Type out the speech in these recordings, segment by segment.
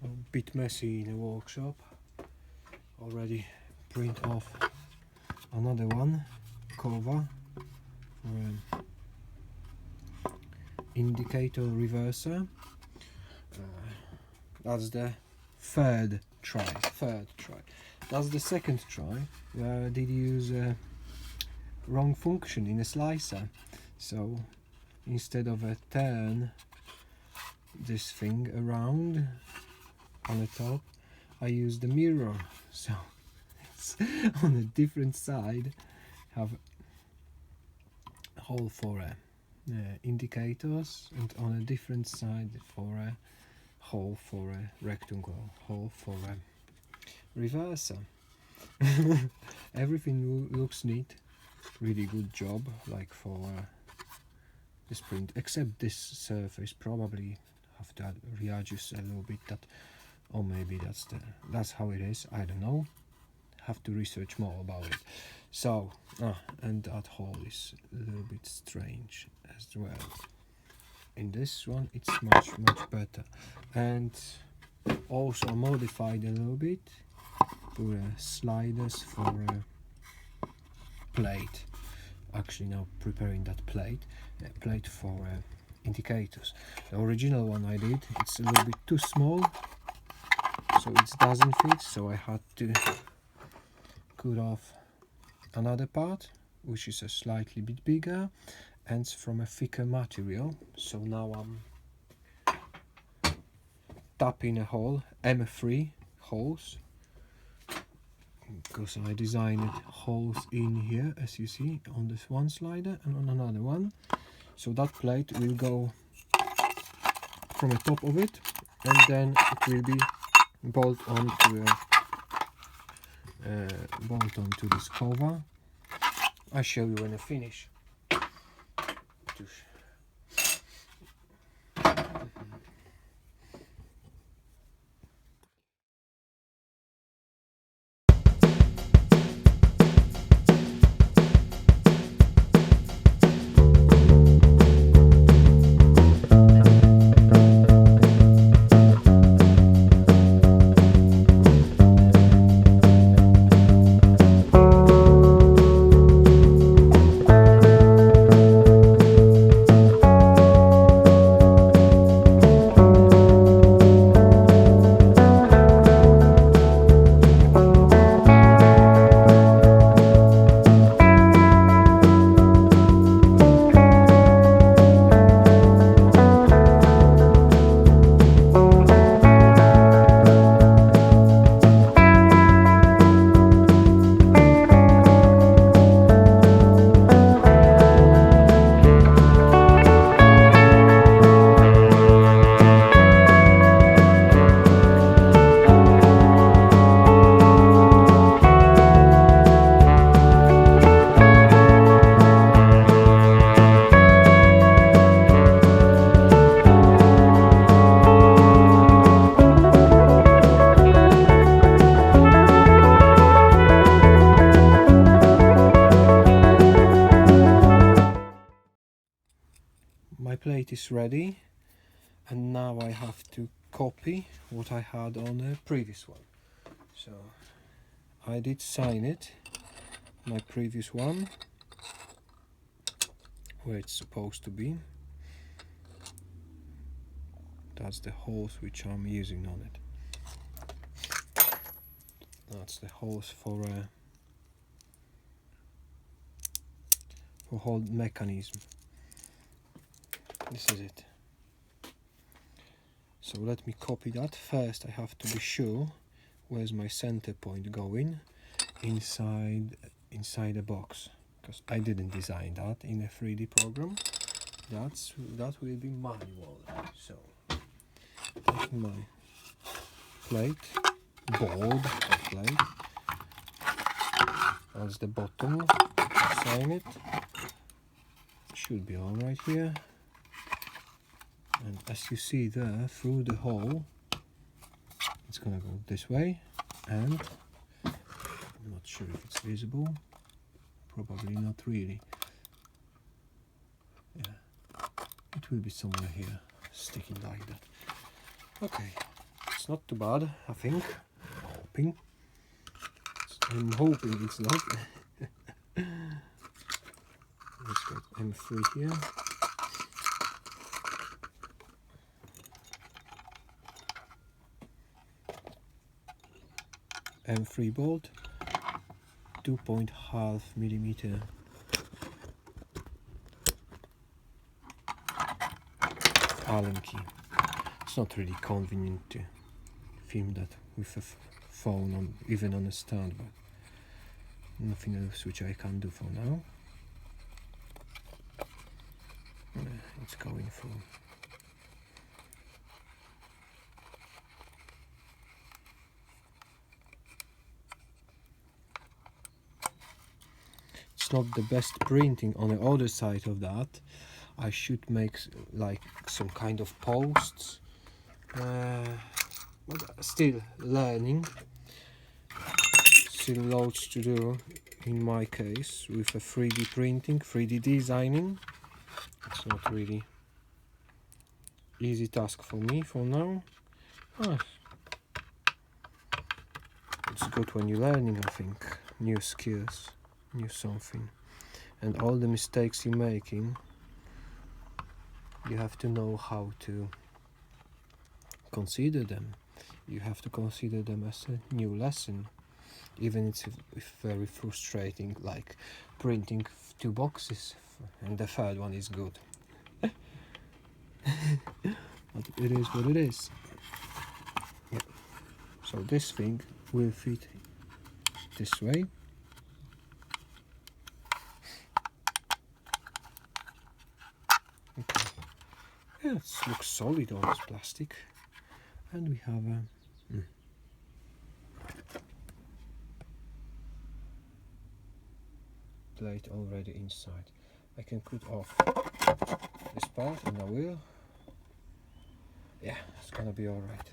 a bit messy in a workshop. Already print off another one cover for indicator reverser. That's the third try. That's the second try where I did use a wrong function in a slicer. So instead of a turn this thing around on the top, I used the mirror. So it's on a different side have a hole for indicators, and on a different side for a hole for a rectangle hole for a reverser. Everything looks neat, really good job, like for this print, except this surface. Probably have to readjust a little bit that, or maybe that's how it is, I don't know, have to research more about it. So and that hole is a little bit strange as well. In this one it's much better, and also modified a little bit, put sliders for a plate. Actually now preparing that plate for indicators. The original one I did, it's a little bit too small, so it doesn't fit, so I had to cut off another part which is a slightly bit bigger and from a thicker material. So now I'm tapping a hole, M3 holes, because I designed holes in here, as you see, on this one slider and on another one. So that plate will go from the top of it, and then it will be bolt onto this cover. I'll show you when I finish. My plate is ready, and now I have to copy what I had on the previous one. So I did sign it, my previous one, where it's supposed to be. That's the holes which I'm using on it. That's the holes for whole mechanism. This is it. So let me copy that. First I have to be sure where's my center point going inside the box, because I didn't design that in a 3D program. That will be manual. So taking my plate, board or plate, that's the bottom, sign it, should be all right here. And as you see there, through the hole, it's gonna go this way, and I'm not sure if it's visible, probably not really. Yeah, it will be somewhere here, sticking like that. Okay, It's not too bad, I think. I'm hoping it's not. Let's get M3 here. M3 bolt, 2.5 millimeter. Allen key. It's not really convenient to film that with a phone, on, even on a stand, but nothing else which I can do for now. It's going through. It's not the best printing on the other side of that. I should make like some kind of posts, but still learning, still loads to do in my case with a 3D printing, 3D designing. It's not really easy task for me for now. It's good when you're learning, I think, new skills, new something, and all the mistakes you're making, you have to know how to consider them. You have to consider them as a new lesson, even if it's very frustrating, like printing 2 boxes and the third one is good. But it is what it is. Yeah. So this thing will fit this way. Okay. Yeah, it looks solid on this plastic, and we have a plate already inside. I can cut off this part, and I will. Yeah, it's gonna be all right.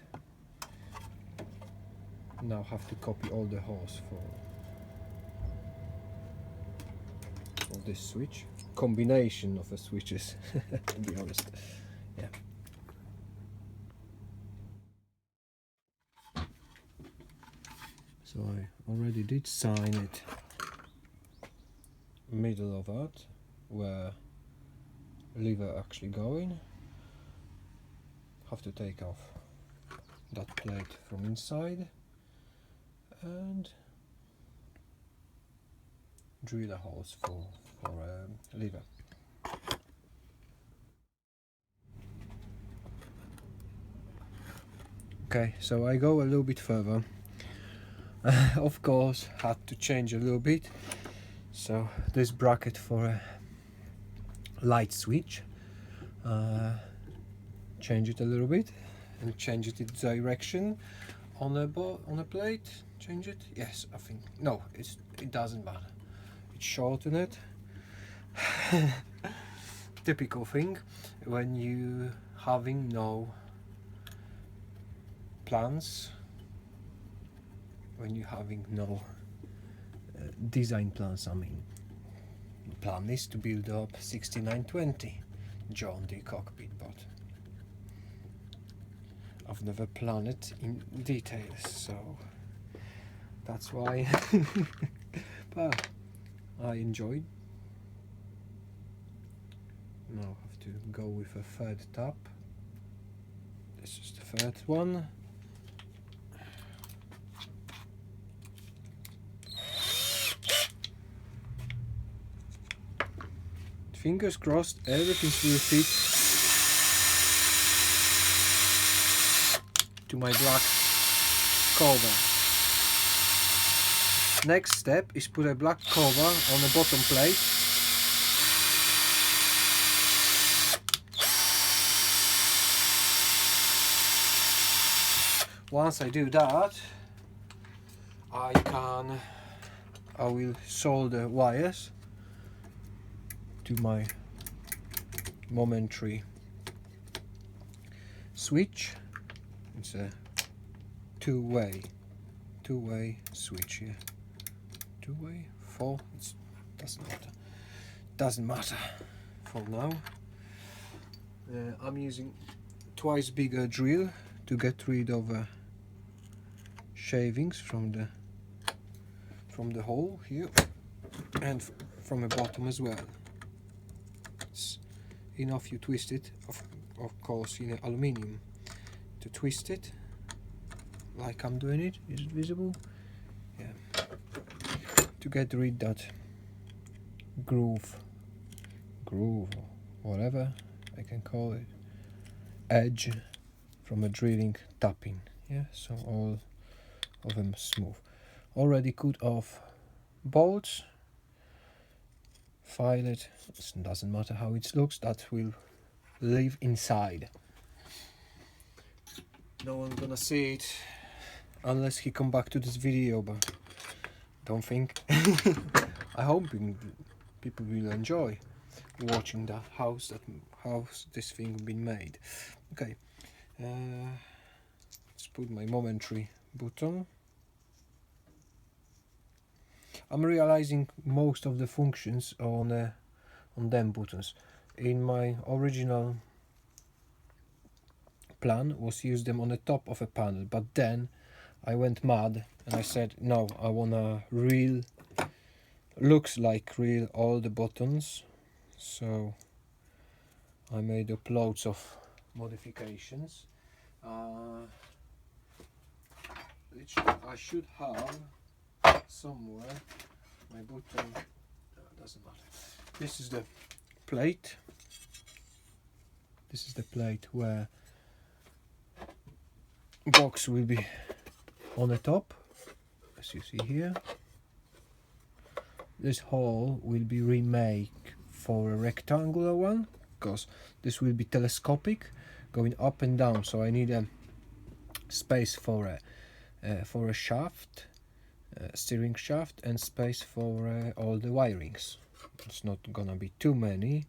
Now have to copy all the holes for this switch. Combination of the switches, to be honest. Yeah. So I already did sign it. Middle of that, where lever actually going. Have to take off that plate from inside and drill a holes for lever. Okay, so I go a little bit further. Of course, had to change a little bit. So this bracket for a light switch, change it a little bit and change it its direction on a plate. Change it. Yes, I think no, it doesn't matter. It shorten it. Typical thing when you having no plans, when you having no design plans. I mean, the plan is to build up 6920 John Deere Cockpit, but I've never planned it in details, so that's why. But I enjoyed. Now I have to go with a third tap. This is the third one. Fingers crossed, everything will fit to my black cover. Next step is put a black cover on the bottom plate. Once I do that, I will solder wires to my momentary switch. It's a two-way switch here. Two-way, 4. It doesn't matter for now. I'm using twice bigger drill to get rid of shavings from the hole here, and from the bottom as well. It's enough you twist it, of course, in aluminium, to twist it like I'm doing it. Is it visible? Yeah. To get rid that groove, or whatever I can call it, edge from a drilling tapping. Yeah, so all of them smooth. Already cut off bolts, file it. It doesn't matter how it looks, that will live inside. No one's gonna see it unless he come back to this video, but don't think. I hope people will enjoy watching the house this thing been made. Okay, let's put my momentary button. I'm realizing most of the functions on them buttons. In my original plan was use them on the top of a panel, but then I went mad and I said no, I wanna real, looks like real, all the buttons. So I made up loads of modifications, which I should have somewhere. My button, doesn't matter. This is the plate. This is the plate where box will be on the top, as you see here. This hole will be remade for a rectangular one, because this will be telescopic, going up and down, so I need a space for a shaft, steering shaft, and space for all the wirings. It's not gonna be too many,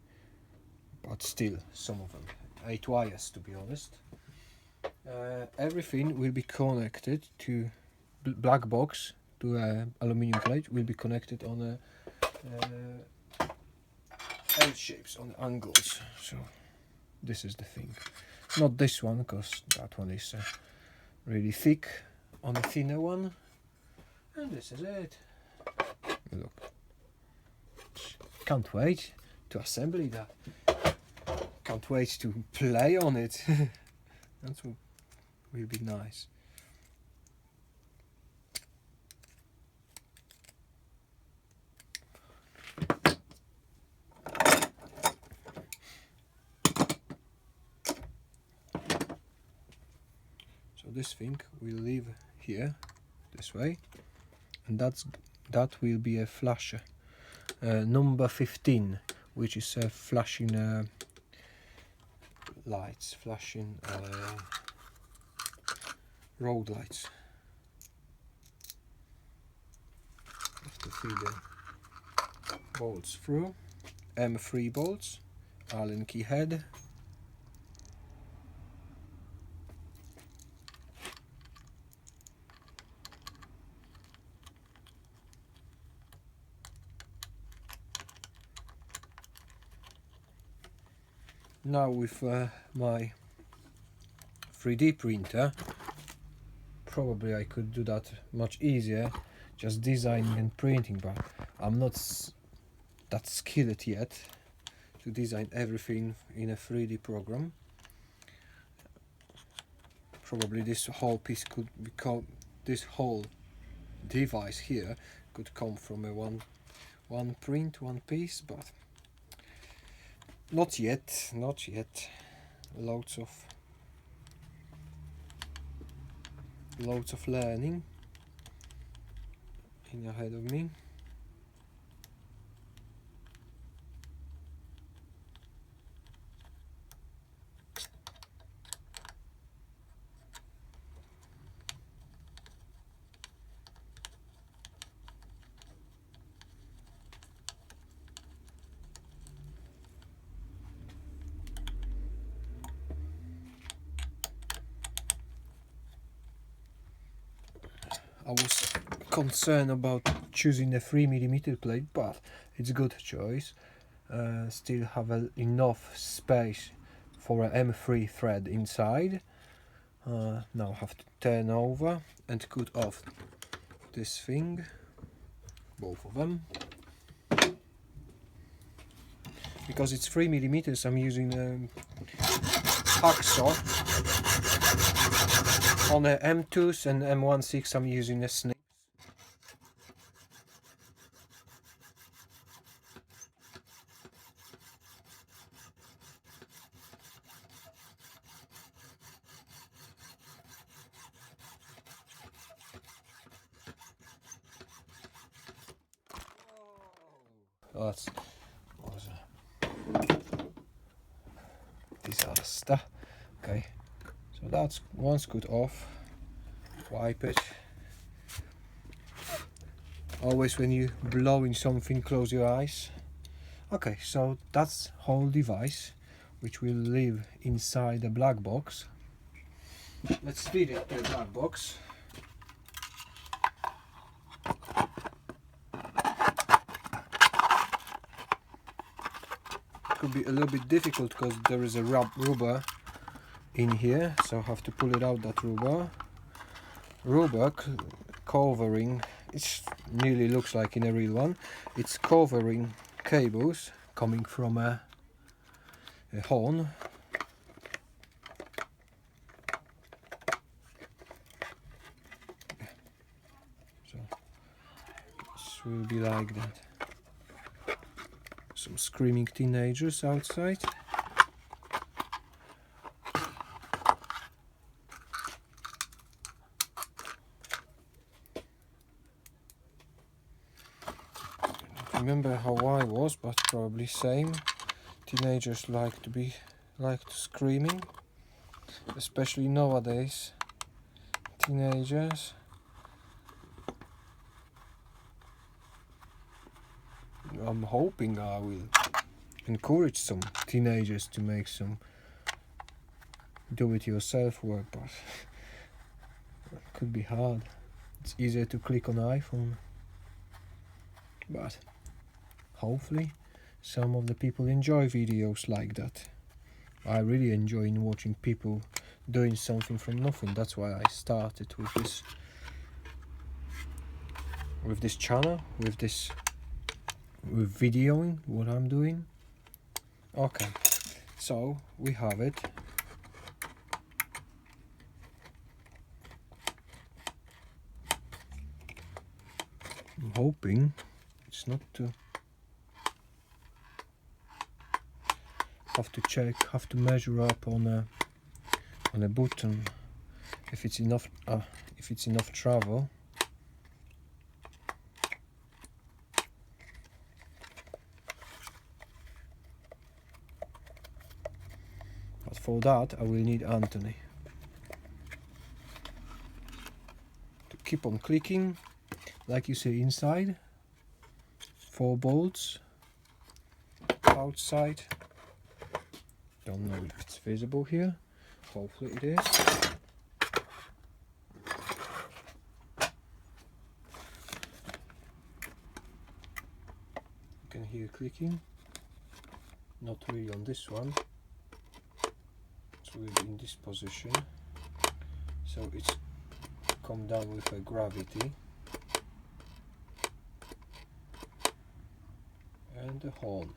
but still some of them, 8 wires to be honest. Everything will be connected to black box, to aluminium plate, will be connected on a L shapes, on the angles. So this is the thing, not this one, because that one is really thick on the thinner one, and this is it. Look, can't wait to assemble that, can't wait to play on it. That's what will be nice. So this thing will live here, this way, and that will be a flasher, number 15, which is flashing lights, flashing road lights. Have to feed the bolts through, M3 bolts, Allen key head. Now with my 3D printer, probably I could do that much easier, just designing and printing, but I'm not that skilled yet to design everything in a 3D program. Probably this whole piece could become, this whole device here could come from a one print, one piece, but not yet, not yet. Loads of learning in ahead of me. I was concerned about choosing a 3mm plate, but it's a good choice. Still have enough space for an M3 thread inside. Now I have to turn over and cut off this thing, both of them. Because it's 3mm, I'm using a hacksaw. On the M2s and M16 I'm using a snip. That was a disaster. Okay, so that's once cut off. Wipe it. Always when you blowing something, close your eyes. Okay, so that's whole device, which will live inside the black box. Let's feed it to the black box. Could be a little bit difficult because there is a rubber in here, so I have to pull it out, that rubber covering, it nearly looks like in a real one, it's covering cables coming from a horn. So this will be like that. Some screaming teenagers outside. I don't remember how I was, but probably same. Teenagers like to screaming, especially nowadays. Teenagers. I'm hoping I will encourage some teenagers to make some do-it-yourself work, but it could be hard. It's easier to click on iPhone, but hopefully some of the people enjoy videos like that. I really enjoy watching people doing something from nothing. That's why I started with this channel, with videoing what I'm doing. Okay, so we have it. I'm hoping it's not too. Have to check, have to measure up on a button if it's enough travel. But for that I will need Anthony to keep on clicking, like you see inside. 4 bolts outside. Don't know if it's visible here. Hopefully it is. You can hear clicking. Not really on this one. It's really in this position. So it's come down with a gravity. And the horn.